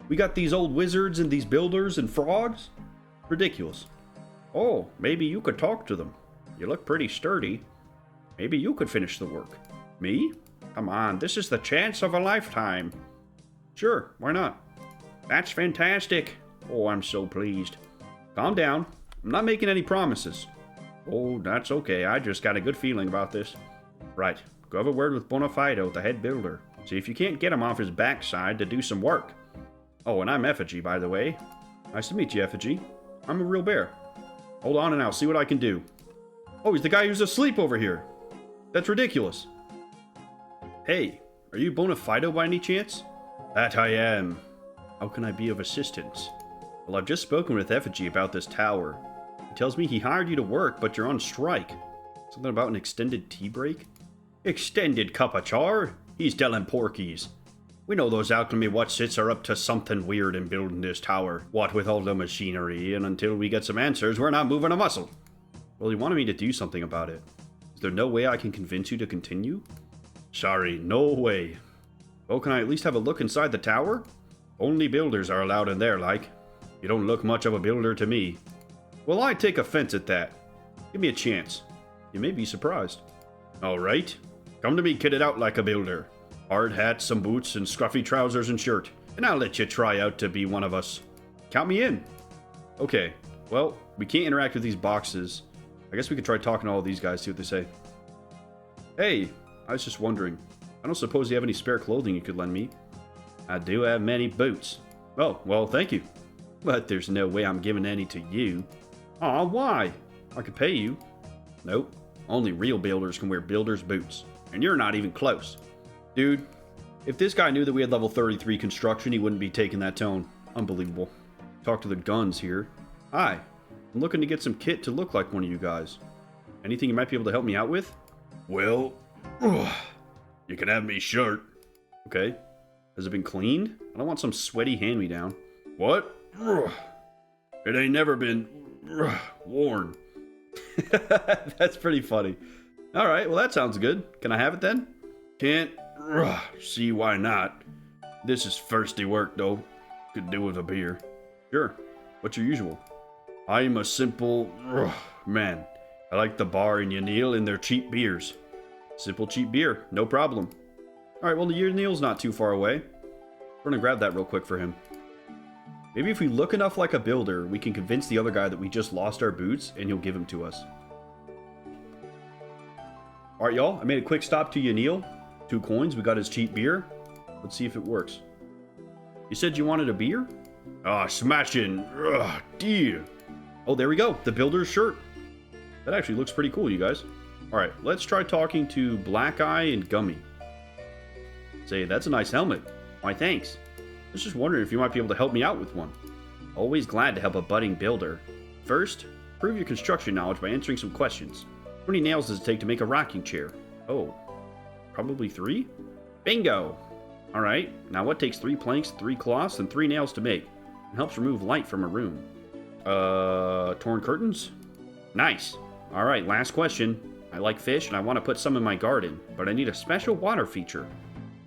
We got these old wizards and these builders and frogs? Ridiculous. Oh, maybe you could talk to them. You look pretty sturdy. Maybe you could finish the work. Me? Come on, this is the chance of a lifetime. Sure, why not? That's fantastic. Oh, I'm so pleased. Calm down. I'm not making any promises. Oh, that's okay. I just got a good feeling about this. Right. Go have a word with Bonafido, the head builder. See if you can't get him off his backside to do some work. Oh, and I'm Effigy, by the way. Nice to meet you, Effigy. I'm a real bear. Hold on and I'll see what I can do. Oh, he's the guy who's asleep over here. That's ridiculous. Hey, are you Bonafido by any chance? That I am. How can I be of assistance? Well, I've just spoken with Effigy about this tower. He tells me he hired you to work, but you're on strike. Something about an extended tea break? Extended cup of char? He's telling porkies. We know those alchemy whatsits are up to something weird in building this tower. What with all the machinery, and until we get some answers, we're not moving a muscle. Well, he wanted me to do something about it. Is there no way I can convince you to continue? Sorry, no way. Well, can I at least have a look inside the tower? Only builders are allowed in there, like. You don't look much of a builder to me. Well, I take offense at that. Give me a chance. You may be surprised. Alright. Come to me kitted out like a builder. Hard hat, some boots, and scruffy trousers and shirt. And I'll let you try out to be one of us. Count me in. Okay. Well, we can't interact with these boxes. I guess we could try talking to all these guys, see what they say. Hey, I was just wondering. I don't suppose you have any spare clothing you could lend me. I do have many boots. Oh, well, thank you. But there's no way I'm giving any to you. Aw, why? I could pay you. Nope. Only real builders can wear builder's boots. And you're not even close. Dude, if this guy knew that we had level 33 construction, he wouldn't be taking that tone. Unbelievable. Talk to the guns here. Hi. I'm looking to get some kit to look like one of you guys. Anything you might be able to help me out with? Well, you can have me shirt. Okay. Has it been cleaned? I don't want some sweaty hand-me-down. What? It ain't never been worn. That's pretty funny. Alright, well that sounds good. Can I have it then? Can't see why not. This is firsty work though. Could do with a beer. Sure. What's your usual? I'm a simple man. I like the bar in Yanil and their cheap beers. Simple cheap beer. No problem. Alright, well, your Neil's not too far away. We're gonna grab that real quick for him. Maybe if we look enough like a builder, we can convince the other guy that we just lost our boots, and he'll give them to us. Alright, y'all. I made a quick stop to Yanil. 2 coins. We got his cheap beer. Let's see if it works. You said you wanted a beer? Ah, smashing. Dear. Oh, there we go. The builder's shirt. That actually looks pretty cool, you guys. Alright, let's try talking to Black Eye and Gummy. Say, that's a nice helmet. Why, thanks. I was just wondering if you might be able to help me out with one. Always glad to help a budding builder. First, prove your construction knowledge by answering some questions. How many nails does it take to make a rocking chair? Oh, probably 3? Bingo! Alright, now what takes 3 planks, 3 cloths, and 3 nails to make? It helps remove light from a room. Torn curtains? Nice. Alright, last question. I like fish and I want to put some in my garden, but I need a special water feature.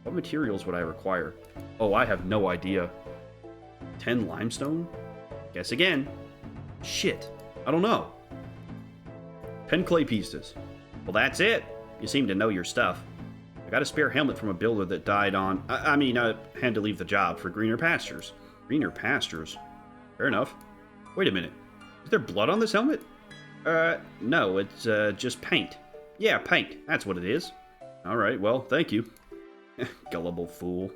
What materials would I require? Oh, I have no idea. 10 limestone? Guess again. Shit. I don't know. 10 clay pieces. Well, that's it. You seem to know your stuff. I got a spare helmet from a builder that died on... I had to leave the job for greener pastures. Greener pastures? Fair enough. Wait a minute. Is there blood on this helmet? No, it's, just paint. Yeah, paint. That's what it is. Alright, well, thank you. Gullible fool.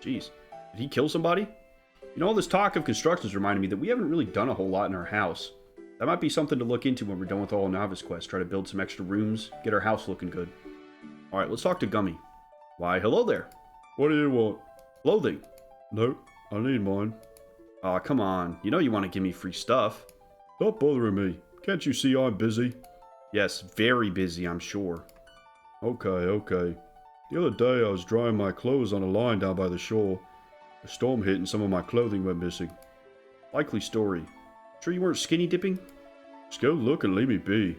Jeez. Did he kill somebody? You know, all this talk of constructions reminded me that we haven't really done a whole lot in our house. That might be something to look into when we're done with all Novice Quests. Try to build some extra rooms, get our house looking good. Alright, let's talk to Gummy. Why, hello there. What do you want? Clothing. Nope, I need mine. Aw, come on. You know you want to give me free stuff. Stop bothering me. Can't you see I'm busy? Yes, very busy, I'm sure. Okay. The other day I was drying my clothes on a line down by the shore. A storm hit and some of my clothing went missing. Likely story. Sure you weren't skinny dipping? Just go look and leave me be.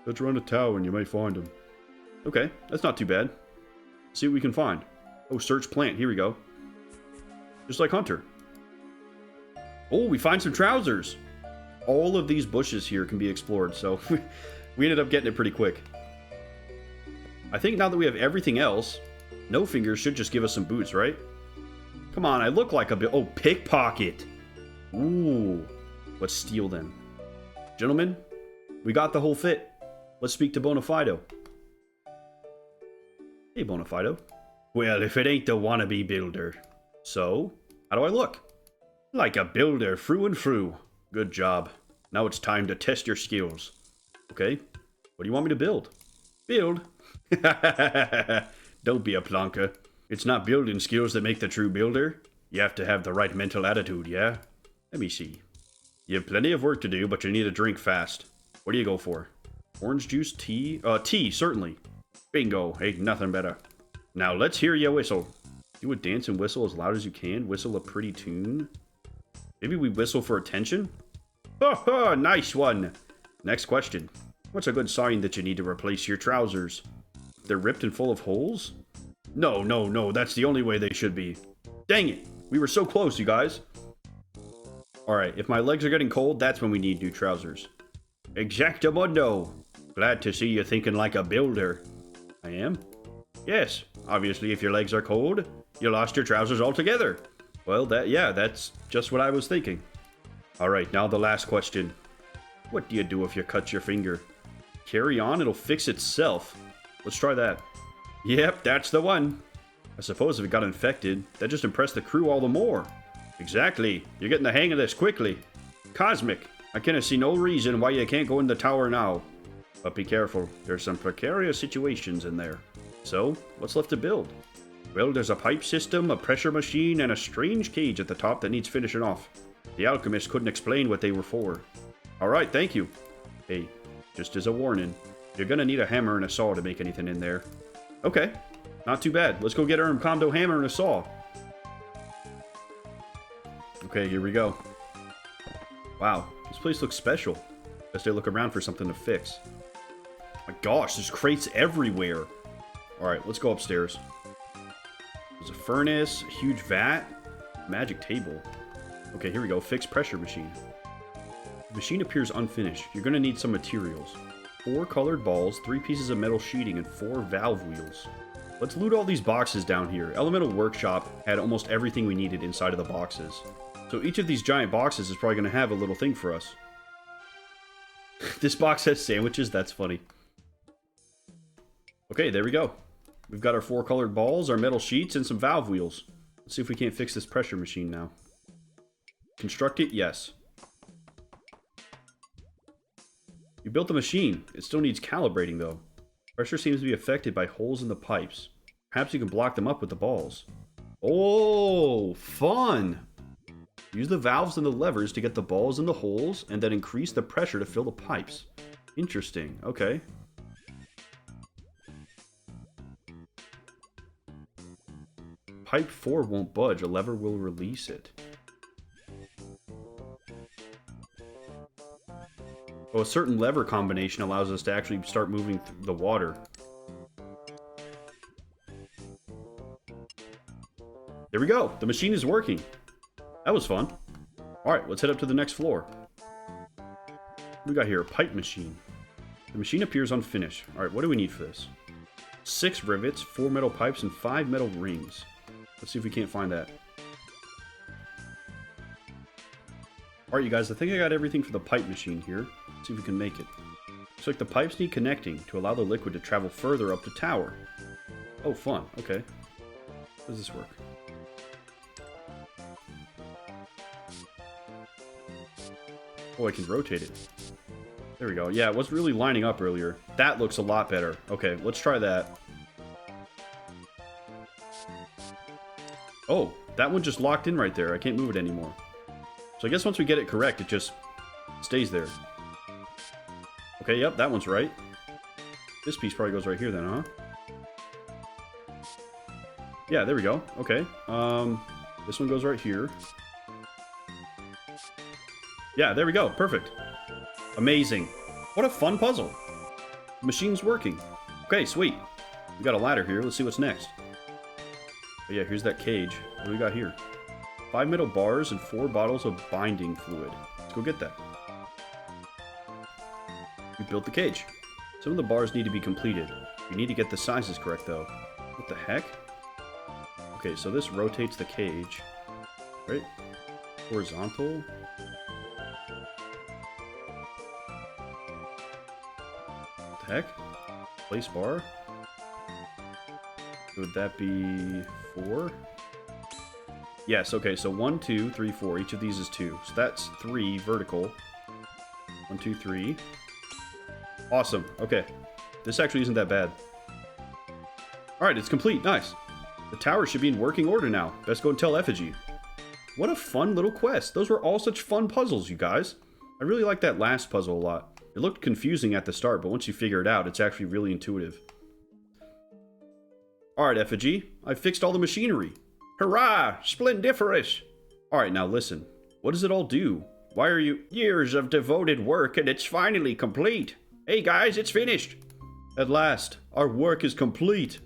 Let's run a tower and you may find them. Okay, that's not too bad. See what we can find. Oh, search plant. Here we go. Just like Hunter. Oh, we find some trousers. All of these bushes here can be explored, so we ended up getting it pretty quick. I think now that we have everything else, No Fingers should just give us some boots, right? Come on, I look like a bit... Oh, pickpocket. Ooh. Let's steal them. Gentlemen, we got the whole fit. Let's speak to Bonafido. Hey, Bonafido. Well, if it ain't the wannabe builder. So, how do I look? Like a builder, through and through. Good job. Now it's time to test your skills. Okay, what do you want me to build? Build? Don't be a plonker. It's not building skills that make the true builder. You have to have the right mental attitude, yeah? Let me see. You have plenty of work to do, but you need a drink fast. What do you go for? Orange juice, tea? Tea, certainly. Bingo, ain't nothing better. Now let's hear you whistle. Do a dance and whistle as loud as you can. Whistle a pretty tune. Maybe we whistle for attention? Ha, nice one. Next question. What's a good sign that you need to replace your trousers? They're ripped and full of holes? No, that's the only way they should be. Dang it, we were so close, you guys. Alright, if my legs are getting cold, that's when we need new trousers. Exactamundo. Glad to see you thinking like a builder. I am? Yes, obviously if your legs are cold, you lost your trousers altogether. Well, that's just what I was thinking. Alright, now the last question. What do you do if you cut your finger? Carry on, it'll fix itself. Let's try that. Yep, that's the one. I suppose if it got infected, that just impressed the crew all the more. Exactly. You're getting the hang of this quickly. Cosmic, I cannot see no reason why you can't go in the tower now. But be careful, there's some precarious situations in there. So, what's left to build? Well, there's a pipe system, a pressure machine, and a strange cage at the top that needs finishing off. The alchemists couldn't explain what they were for. Alright, thank you. Hey, just as a warning, you're gonna need a hammer and a saw to make anything in there. Okay, not too bad. Let's go get our Comdo hammer and a saw. Okay, here we go. Wow, this place looks special. Best I look around for something to fix. My gosh, there's crates everywhere. Alright, let's go upstairs. There's a furnace, a huge vat. Magic table. Okay, here we go. Fixed pressure machine. The machine appears unfinished. You're going to need some materials. 4 colored balls, 3 pieces of metal sheeting, and 4 valve wheels. Let's loot all these boxes down here. Elemental Workshop had almost everything we needed inside of the boxes. So each of these giant boxes is probably going to have a little thing for us. This box has sandwiches? That's funny. Okay, there we go. We've got our 4 colored balls, our metal sheets, and some valve wheels. Let's see if we can't fix this pressure machine now. Construct it? Yes. You built the machine. It still needs calibrating, though. Pressure seems to be affected by holes in the pipes. Perhaps you can block them up with the balls. Oh, fun! Use the valves and the levers to get the balls in the holes, and then increase the pressure to fill the pipes. Interesting. Okay. Pipe 4 won't budge. A lever will release it. Oh, a certain lever combination allows us to actually start moving the water. There we go. The machine is working. That was fun. Alright, let's head up to the next floor. What do we got here? A pipe machine. The machine appears unfinished. Alright, what do we need for this? 6 rivets, 4 metal pipes, and 5 metal rings. Let's see if we can't find that. Alright, you guys, I think I got everything for the pipe machine here. Let's see if we can make it. Looks like the pipes need connecting to allow the liquid to travel further up the tower. Oh, fun. Okay. How does this work? Oh, I can rotate it. There we go. Yeah, it wasn't really lining up earlier. That looks a lot better. Okay, let's try that. Oh, that one just locked in right there. I can't move it anymore. So I guess once we get it correct, it just stays there. Okay, yep, that one's right. This piece probably goes right here then, huh? Yeah, there we go. Okay. This one goes right here. Yeah, there we go. Perfect. Amazing. What a fun puzzle. The machine's working. Okay, sweet. We got a ladder here. Let's see what's next. Oh, yeah, here's that cage. What do we got here? 5 metal bars and 4 bottles of binding fluid. Let's go get that. We built the cage. Some of the bars need to be completed. We need to get the sizes correct, though. What the heck? Okay, so this rotates the cage. Right? Horizontal. What the heck? Place bar? Would that be 4? Yes, okay, so 1, 2, 3, 4. Each of these is 2. So that's 3 vertical. 1, 2, 3. Awesome. Okay. This actually isn't that bad. Alright, it's complete. Nice. The tower should be in working order now. Best go and tell Effigy. What a fun little quest. Those were all such fun puzzles, you guys. I really like that last puzzle a lot. It looked confusing at the start, but once you figure it out, it's actually really intuitive. Alright, Effigy. I fixed all the machinery. Hurrah! Splendiferous! Alright, now listen. What does it all do? Why are you... Years of devoted work and it's finally complete. Hey guys, it's finished! At last, our work is complete.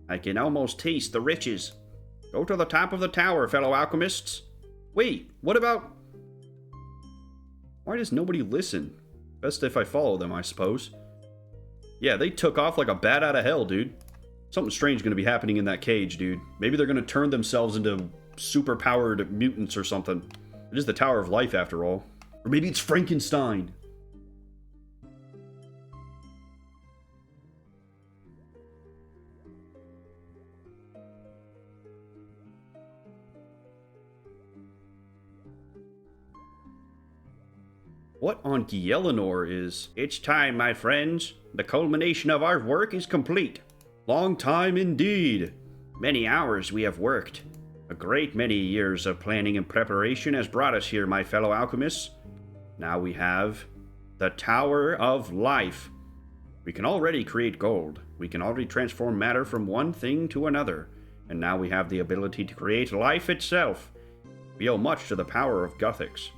I can almost taste the riches. Go to the top of the tower, fellow alchemists. Wait, what about... Why does nobody listen? Best if I follow them, I suppose. Yeah, they took off like a bat out of hell, dude. Something strange going to be happening in that cage, dude. Maybe they're going to turn themselves into super-powered mutants or something. It is the Tower of Life, after all. Or maybe it's Frankenstein. What on Giellinor is... It's time, my friends. The culmination of our work is complete. Long time indeed. Many hours we have worked. A great many years of planning and preparation has brought us here, my fellow alchemists. Now we have the Tower of Life. We can already create gold. We can already transform matter from one thing to another. And now we have the ability to create life itself. We owe much to the power of Guthix.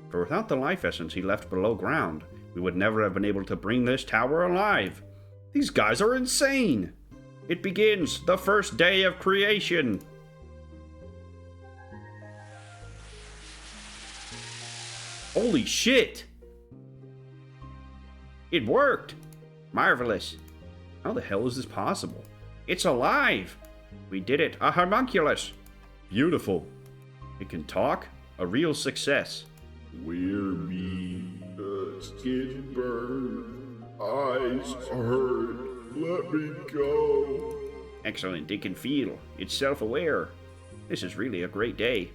For without the life essence he left below ground, we would never have been able to bring this tower alive. These guys are insane! It begins the first day of creation. Holy shit! It worked! Marvelous. How the hell is this possible? It's alive! We did it, a homunculus! Beautiful. It can talk? A real success. We're me, skin burned, eyes hurt, let me go. Excellent, it can feel. It's self-aware. This is really a great day.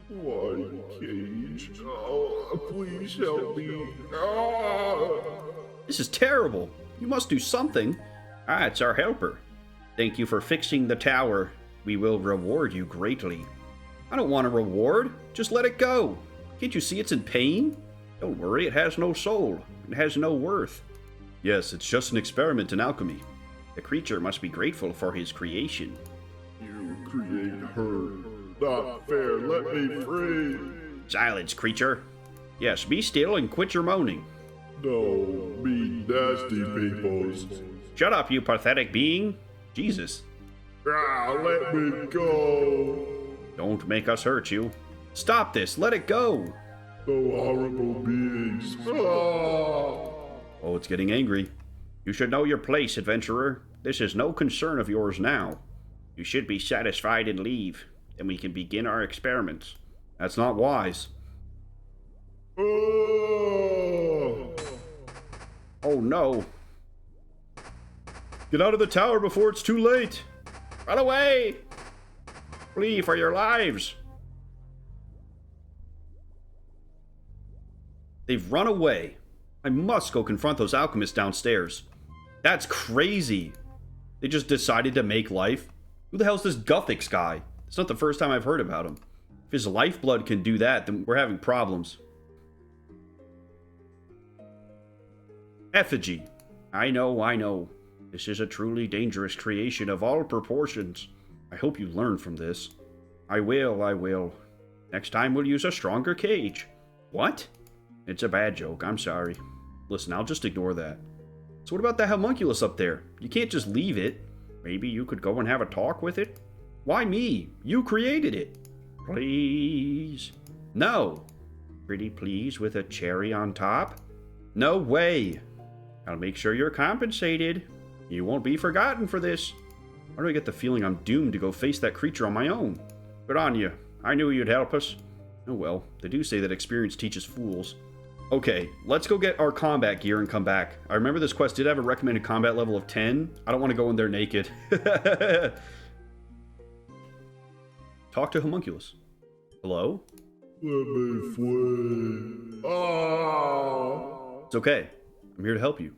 One cage, oh, please help me. Ah! This is terrible. You must do something. Ah, it's our helper. Thank you for fixing the tower. We will reward you greatly. I don't want a reward. Just let it go. Can't you see it's in pain? Don't worry, it has no soul. It has no worth. Yes, it's just an experiment in alchemy. The creature must be grateful for his creation. You create hurt. Not fair, let me free. Silence, creature. Yes, be still and quit your moaning. No, me nasty peoples. Shut up, you pathetic being. Jesus. Ah, let me go. Don't make us hurt you. Stop this. Let it go. No horrible beings. Ah! Oh, it's getting angry. You should know your place, adventurer. This is no concern of yours now. You should be satisfied and leave. Then we can begin our experiments. That's not wise. Ah! Oh no. Get out of the tower before it's too late. Run away! Flee for your lives! They've run away. I must go confront those alchemists downstairs. That's crazy. They just decided to make life. Who the hell's this Guthix guy? It's not the first time I've heard about him. If his lifeblood can do that, then we're having problems. Effigy. I know. This is a truly dangerous creation of all proportions. I hope you learn from this. I will. Next time we'll use a stronger cage. What? It's a bad joke, I'm sorry. Listen, I'll just ignore that. So what about that homunculus up there? You can't just leave it. Maybe you could go and have a talk with it? Why me? You created it. Please. No. Pretty please with a cherry on top? No way. I'll make sure you're compensated. You won't be forgotten for this. Why do I get the feeling I'm doomed to go face that creature on my own? Good on you. I knew you'd help us. Oh well, they do say that experience teaches fools. Okay, let's go get our combat gear and come back. I remember this quest did have a recommended combat level of 10. I don't want to go in there naked. Talk to homunculus. Hello? Let me flee. Ah! It's okay. I'm here to help you.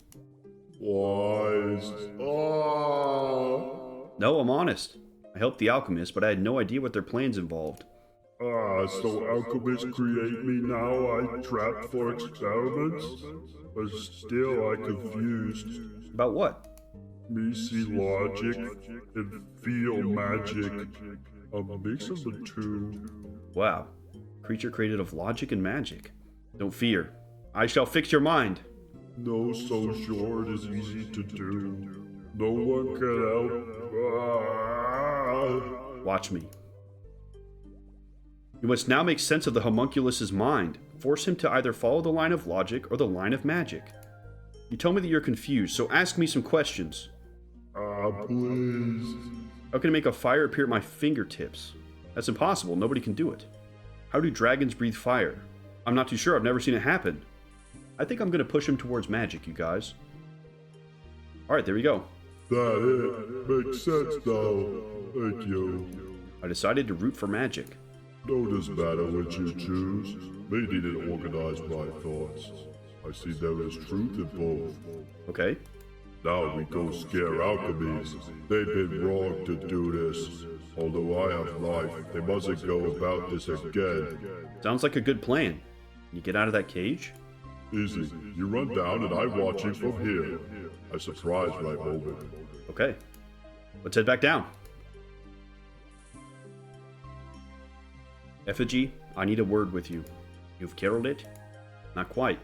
Wise. Ah! No, I'm honest. I helped the alchemists, but I had no idea what their plans involved. Ah, so alchemists create me now, I trapped for experiments? But still I confused. About what? Me see logic and feel magic. A mix of the two. Wow. Creature created of logic and magic. Don't fear. I shall fix your mind. No, so sure it is easy to do. No one can help. Ah! Watch me. You must now make sense of the homunculus's mind. Force him to either follow the line of logic or the line of magic. You tell me that you're confused, so ask me some questions. Ah, please. How can I make a fire appear at my fingertips? That's impossible. Nobody can do it. How do dragons breathe fire? I'm not too sure. I've never seen it happen. I think I'm going to push him towards magic, you guys. Alright, there we go. That it makes sense now. Thank you. I decided to root for magic. No doesn't matter which you choose. Me didn't organize my thoughts. I see there is truth in both. Okay. Now we go scare alchemies. They've been wrong to do this. Although I have life, they mustn't go about this again. Sounds like a good plan. Can you get out of that cage? Easy. You run down and I'm watching from here. A surprise right moment. Okay. Let's head back down. Effigy, I need a word with you. You've killed it? Not quite.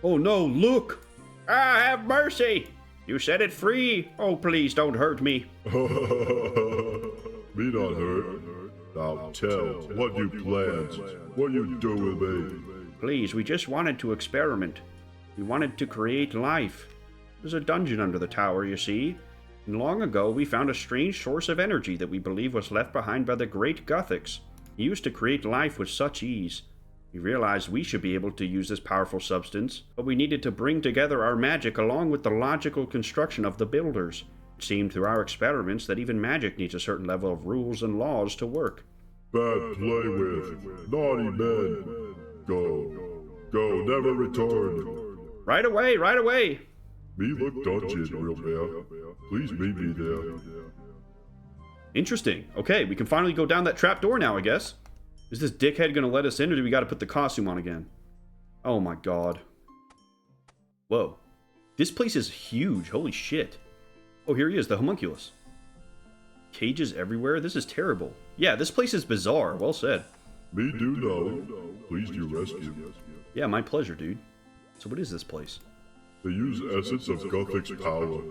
Oh no, look! Ah, have mercy! You set it free! Oh, please don't hurt me. Me not hurt. Now tell, what you plans? What you do with me? Please, we just wanted to experiment. We wanted to create life. There's a dungeon under the tower, you see. And long ago, we found a strange source of energy that we believe was left behind by the great Gothics. He used to create life with such ease. We realized we should be able to use this powerful substance, but we needed to bring together our magic along with the logical construction of the builders. It seemed through our experiments that even magic needs a certain level of rules and laws to work. Bad play with, naughty men. Go, never return. Right away, right away! Me look dungeon, real bear. Please meet me there. Interesting. Okay, we can finally go down that trap door now, I guess. Is this dickhead gonna let us in, or do we gotta put the costume on again? Oh my god. Whoa. This place is huge. Holy shit. Oh, here he is, the homunculus. Cages everywhere? This is terrible. Yeah, this place is bizarre. Well said. Me do know. Please do rescue. Yeah, my pleasure, dude. So what is this place? They use essence of Gothic's power.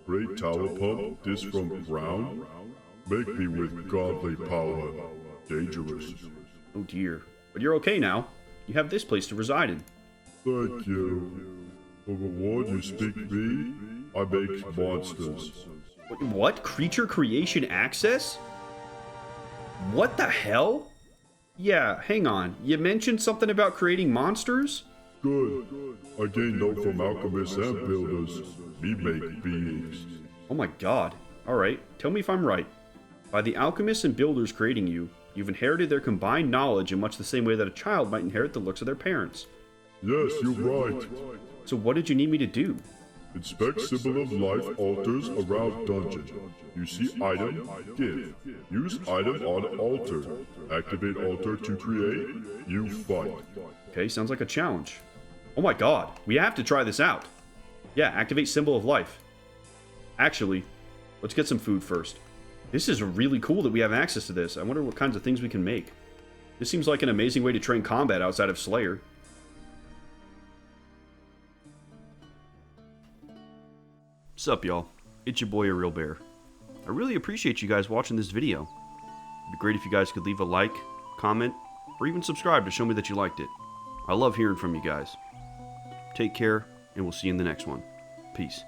Great tower pump, this from ground. Make me with godly power. Dangerous. Oh dear. But you're okay now. You have this place to reside in. Thank you. For reward you speak me, I make monsters. What? Creature creation access? What the hell? Yeah, hang on. You mentioned something about creating monsters? Good. I gain note from alchemists and builders. We make beings. Oh my god. Alright, tell me if I'm right. By the alchemists and builders creating you, you've inherited their combined knowledge in much the same way that a child might inherit the looks of their parents. Yes, you're right. So what did you need me to do? Inspect symbol of life altars around dungeon. You see item, give. Use item on altar. Activate altar to create. You fight. Okay, sounds like a challenge. Oh my god, we have to try this out. Yeah, activate symbol of life. Actually, let's get some food first. This is really cool that we have access to this. I wonder what kinds of things we can make. This seems like an amazing way to train combat outside of Slayer. Sup, y'all? It's your boy, A Real Bear. I really appreciate you guys watching this video. It'd be great if you guys could leave a like, comment, or even subscribe to show me that you liked it. I love hearing from you guys. Take care, and we'll see you in the next one. Peace.